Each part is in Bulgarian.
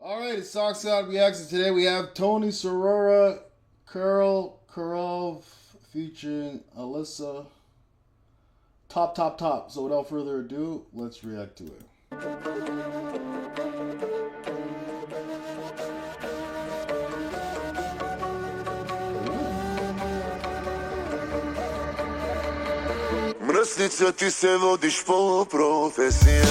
All right, it's Socks Out Reaction. Today we have Tony Sorora, Curl, Kurov, featuring Alyssa. Top. So without further ado, let's react to it. Mrăsniță, ti se vodiš po profesije.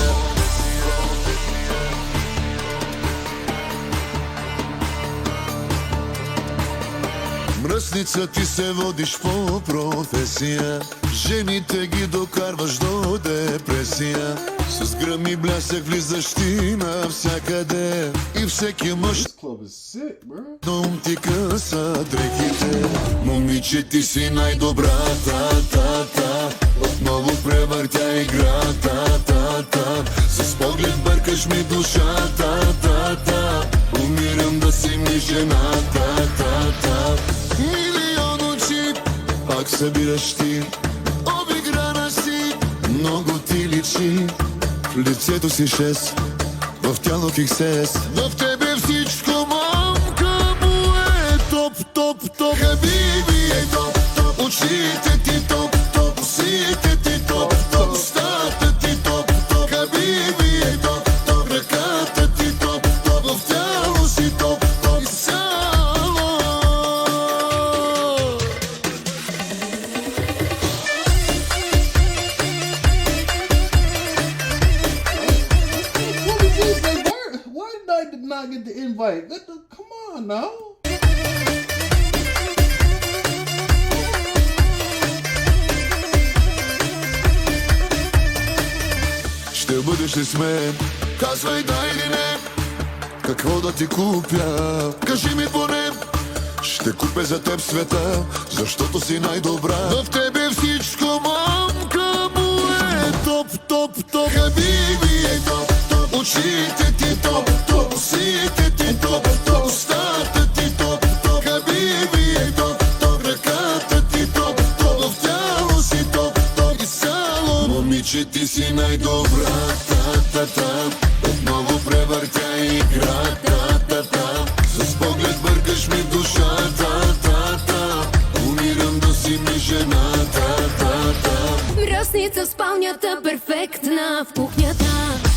Mrăsniță, ti se vodiš po profesije. Жените ги докарваш до депресия. С гръм и блясък влизаш ти навсякъде. И всеки мъж ум ти къса дрехите. Момиче, ти си най-добрата. Отново превъртя играта. С поглед бъркаш ми душата. Умирам да си ми жената. Милион очи пак събираш ти. Обиграна си, много ти личи. В лицето си шест, в тяло хиксес. В тебе всичко, мамка му е топ. Хабиби е топ. Очите ти топ. Усите ти топ. Устата ти топ. Хабиби е топ. Ръката ти топ. В тяло си топ. Изцяло. Why did I not get the invite? Come on now. Ще бъдеш ли с мен? Казвай да или не. Какво да ти купя? Кажи ми поне. Ще купя за теб света, защото си най-добра. В тебе всичко, мамка му е топ. Хабиби е топ. Очите ти топ. Усите ти топ. Устата ти топ. Хабиби е топ. Ръката ти топ. В тяло си топ. Изцяло. Момиче, ти си най-добрата. Отново превъртя играта. С поглед бъркаш ми душата. Умирам да си ми жената. Мръсница в спалнята, перфектна в кухнята.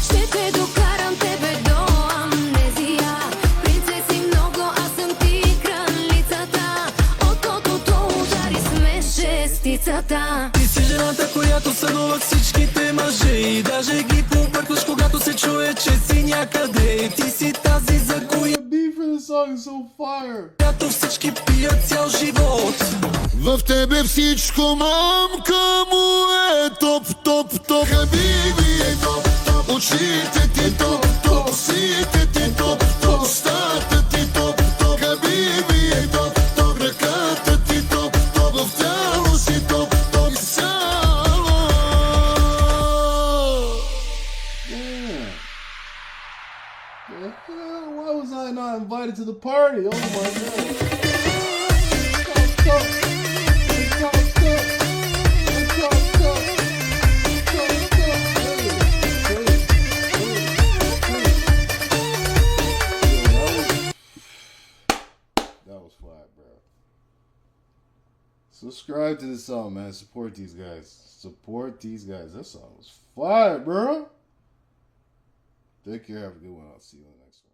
Ще те докарам тебе до амнезия. Принцеси много, аз съм ти кралицата. Окото удари с мен шестицата. Ти си жената, която сънува всичките мъже. И даже ги побъркваш, когато се чуе, че си някъде. Ти си тази, за която всички пият цял живот. В тебе всичко, мамка му е топ. Хабиби е топ. Очите ти топ. Усите ти топ. Устата ти топ. Хабиби е топ. Ръката ти топ. В тяло си топ. Изцяло. Why was I not invited to the party? Oh my god. That was fire, bro. Subscribe to this song, man. Support these guys. That song was fire, bro. Take care. Have a good one. I'll see you in the next one.